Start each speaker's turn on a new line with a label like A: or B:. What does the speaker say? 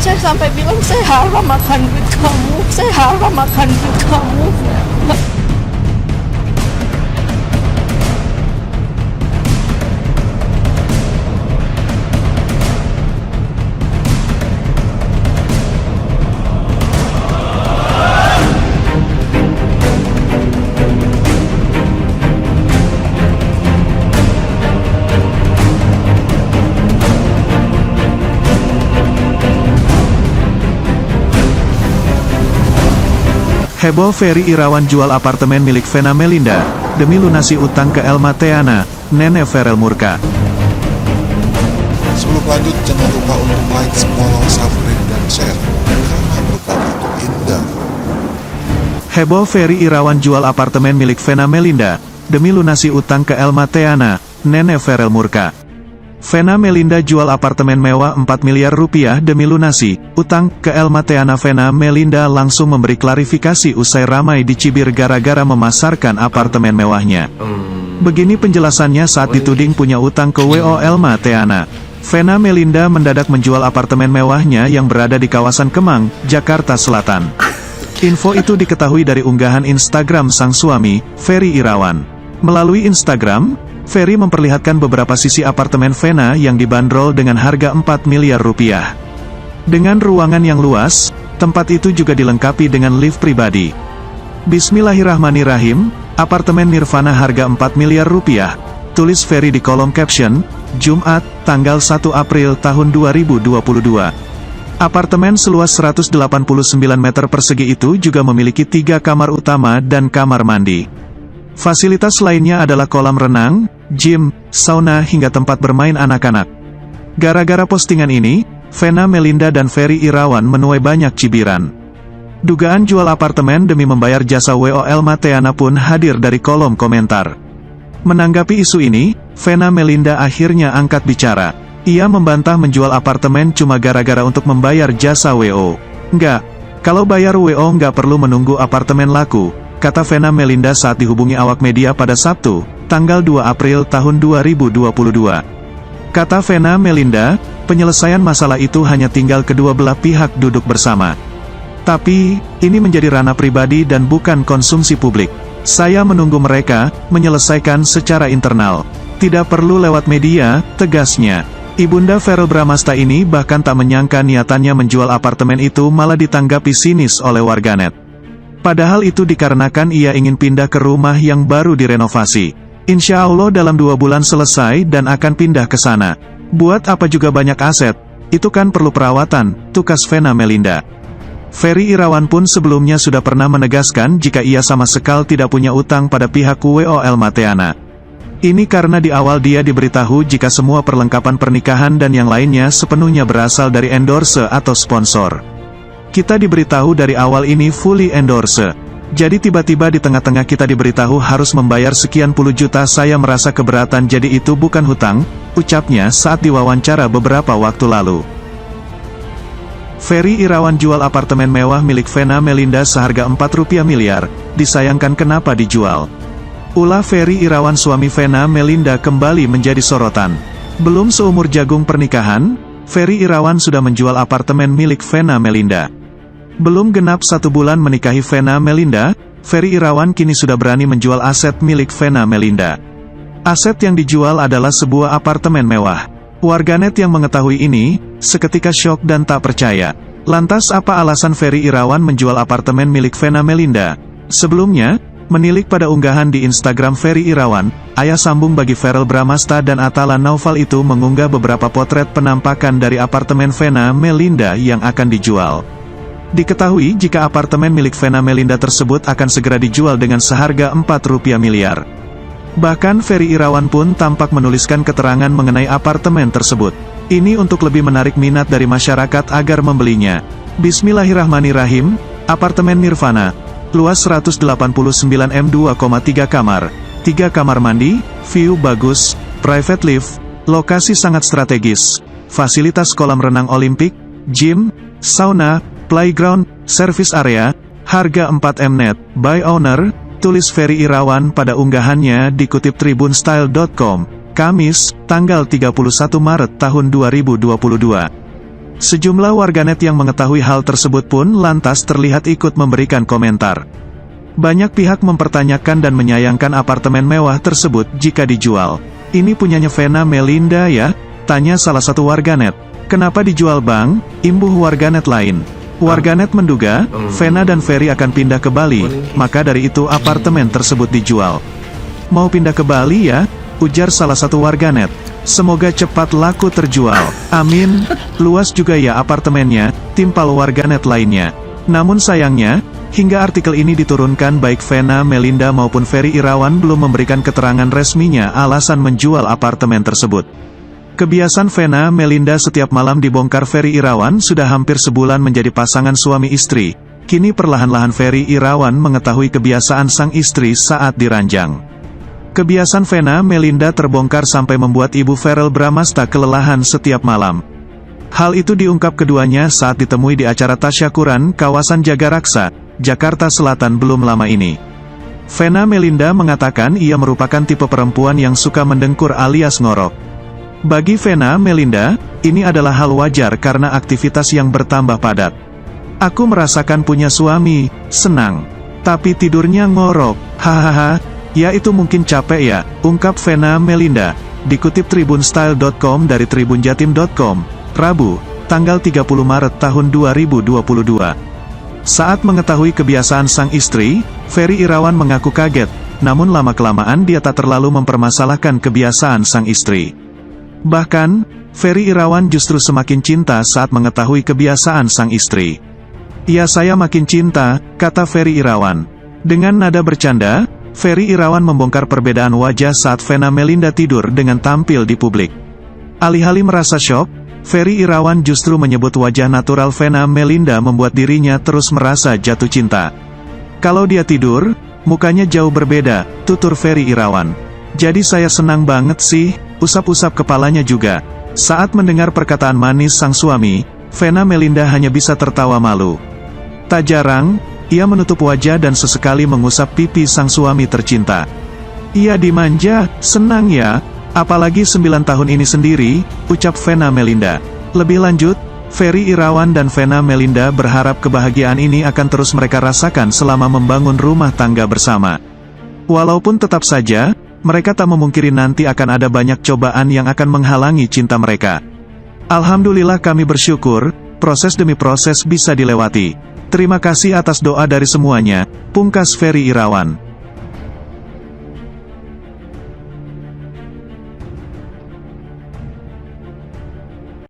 A: Saya sampai bilang, saya haram makan duit kamu, saya haram makan duit kamu.
B: Heboh Ferry Irawan jual apartemen milik Vena Melinda, demi lunasi utang ke Elma Theana, Nenek Ferel murka.
C: Sebelum lanjut, jangan lupa untuk like, follow, subscribe, dan share, karena berkah itu indah.
B: Heboh Ferry Irawan jual apartemen milik Vena Melinda, demi lunasi utang ke Elma Theana, Nenek Ferel murka. Vena Melinda jual apartemen mewah 4 miliar rupiah demi lunasi utang ke Elma Theana. Vena Melinda langsung memberi klarifikasi usai ramai dicibir gara-gara memasarkan apartemen mewahnya. Begini penjelasannya saat dituding punya utang ke WO Elma Theana. Vena Melinda mendadak menjual apartemen mewahnya yang berada di kawasan Kemang, Jakarta Selatan. Info itu diketahui dari unggahan Instagram sang suami, Ferry Irawan. Melalui Instagram, Ferry memperlihatkan beberapa sisi apartemen Vena yang dibanderol dengan harga 4 miliar rupiah. Dengan ruangan yang luas, tempat itu juga dilengkapi dengan lift pribadi. Bismillahirrahmanirrahim, apartemen Nirvana harga 4 miliar rupiah, tulis Ferry di kolom caption, Jumat, tanggal 1 April tahun 2022. Apartemen seluas 189 meter persegi itu juga memiliki 3 kamar utama dan kamar mandi. Fasilitas lainnya adalah kolam renang, gym, sauna hingga tempat bermain anak-anak. Gara-gara postingan ini, Vena Melinda dan Ferry Irawan menuai banyak cibiran. Dugaan jual apartemen demi membayar jasa WO Elma Theana pun hadir dari kolom komentar. Menanggapi isu ini, Vena Melinda akhirnya angkat bicara. Ia membantah menjual apartemen cuma gara-gara untuk membayar jasa WO. Enggak, kalau bayar WO nggak perlu menunggu apartemen laku, kata Vena Melinda saat dihubungi awak media pada Sabtu, tanggal 2 April tahun 2022. Kata Vena Melinda, penyelesaian masalah itu hanya tinggal kedua belah pihak duduk bersama. Tapi, ini menjadi ranah pribadi dan bukan konsumsi publik. Saya menunggu mereka menyelesaikan secara internal. Tidak perlu lewat media, tegasnya. Ibunda Verrel Bramasta ini bahkan tak menyangka niatannya menjual apartemen itu malah ditanggapi sinis oleh warganet. Padahal itu dikarenakan ia ingin pindah ke rumah yang baru direnovasi. Insya Allah dalam 2 bulan selesai dan akan pindah ke sana. Buat apa juga banyak aset, itu kan perlu perawatan, tukas Vena Melinda. Ferry Irawan pun sebelumnya sudah pernah menegaskan jika ia sama sekali tidak punya utang pada pihak WO Elma Theana. Ini karena di awal dia diberitahu jika semua perlengkapan pernikahan dan yang lainnya sepenuhnya berasal dari endorse atau sponsor. Kita diberitahu dari awal ini fully endorse. Jadi tiba-tiba di tengah-tengah kita diberitahu harus membayar sekian puluh juta, saya merasa keberatan, jadi itu bukan hutang, ucapnya saat diwawancara beberapa waktu lalu. Ferry Irawan jual apartemen mewah milik Vena Melinda seharga 4 miliar, disayangkan kenapa dijual. Ulah Ferry Irawan suami Vena Melinda kembali menjadi sorotan. Belum seumur jagung pernikahan, Ferry Irawan sudah menjual apartemen milik Vena Melinda. Belum genap 1 bulan menikahi Vena Melinda, Ferry Irawan kini sudah berani menjual aset milik Vena Melinda. Aset yang dijual adalah sebuah apartemen mewah. Warganet yang mengetahui ini, seketika syok dan tak percaya. Lantas apa alasan Ferry Irawan menjual apartemen milik Vena Melinda? Sebelumnya, menilik pada unggahan di Instagram Ferry Irawan, ayah sambung bagi Verrel Bramasta dan Atala Naufal itu mengunggah beberapa potret penampakan dari apartemen Vena Melinda yang akan dijual. Diketahui jika apartemen milik Vena Melinda tersebut akan segera dijual dengan seharga 4 miliar. Bahkan Ferry Irawan pun tampak menuliskan keterangan mengenai apartemen tersebut. Ini untuk lebih menarik minat dari masyarakat agar membelinya. Bismillahirrahmanirrahim, apartemen Nirvana. Luas 189 m 2,3 kamar, 3 kamar mandi, view bagus, private lift, lokasi sangat strategis, fasilitas kolam renang olimpik, gym, sauna, playground, service area, harga 4 M net, by owner, tulis Ferry Irawan pada unggahannya dikutip tribunstyle.com, Kamis, tanggal 31 Maret tahun 2022. Sejumlah warganet yang mengetahui hal tersebut pun lantas terlihat ikut memberikan komentar. Banyak pihak mempertanyakan dan menyayangkan apartemen mewah tersebut jika dijual. Ini punyanya Vena Melinda ya? Tanya salah satu warganet. Kenapa dijual bang? Imbuh warganet lain. Warganet menduga, Vena dan Ferry akan pindah ke Bali, maka dari itu apartemen tersebut dijual. Mau pindah ke Bali ya? Ujar salah satu warganet. Semoga cepat laku terjual. Amin. Luas juga ya apartemennya, timpal warganet lainnya. Namun sayangnya, hingga artikel ini diturunkan baik Vena Melinda maupun Ferry Irawan belum memberikan keterangan resminya alasan menjual apartemen tersebut. Kebiasaan Vena Melinda setiap malam dibongkar Ferry Irawan sudah hampir sebulan menjadi pasangan suami istri. Kini perlahan-lahan Ferry Irawan mengetahui kebiasaan sang istri saat diranjang. Kebiasaan Vena Melinda terbongkar sampai membuat ibu Verrell Bramasta kelelahan setiap malam. Hal itu diungkap keduanya saat ditemui di acara tasyakuran kawasan Jagaraksa, Jakarta Selatan belum lama ini. Vena Melinda mengatakan ia merupakan tipe perempuan yang suka mendengkur alias ngorok. Bagi Vena Melinda, ini adalah hal wajar karena aktivitas yang bertambah padat. Aku merasakan punya suami, senang. Tapi tidurnya ngorok, hahaha. Ya itu mungkin capek ya, ungkap Vena Melinda. Dikutip tribunstyle.com dari tribunjatim.com, Rabu, tanggal 30 Maret tahun 2022. Saat mengetahui kebiasaan sang istri, Ferry Irawan mengaku kaget, namun lama-kelamaan dia tak terlalu mempermasalahkan kebiasaan sang istri. Bahkan, Ferry Irawan justru semakin cinta saat mengetahui kebiasaan sang istri. Ya saya makin cinta, kata Ferry Irawan. Dengan nada bercanda, Ferry Irawan membongkar perbedaan wajah saat Vena Melinda tidur dengan tampil di publik. Alih-alih merasa syok, Ferry Irawan justru menyebut wajah natural Vena Melinda membuat dirinya terus merasa jatuh cinta. Kalau dia tidur, mukanya jauh berbeda, tutur Ferry Irawan. Jadi saya senang banget sih, usap-usap kepalanya juga. Saat mendengar perkataan manis sang suami, Vena Melinda hanya bisa tertawa malu. Tak jarang, ia menutup wajah dan sesekali mengusap pipi sang suami tercinta. Ia dimanja, senang ya, apalagi 9 tahun ini sendiri, ucap Vena Melinda. Lebih lanjut, Ferry Irawan dan Vena Melinda berharap kebahagiaan ini akan terus mereka rasakan selama membangun rumah tangga bersama. Walaupun tetap saja, mereka tak memungkiri nanti akan ada banyak cobaan yang akan menghalangi cinta mereka. Alhamdulillah kami bersyukur, proses demi proses bisa dilewati. Terima kasih atas doa dari semuanya, pungkas Ferry Irawan.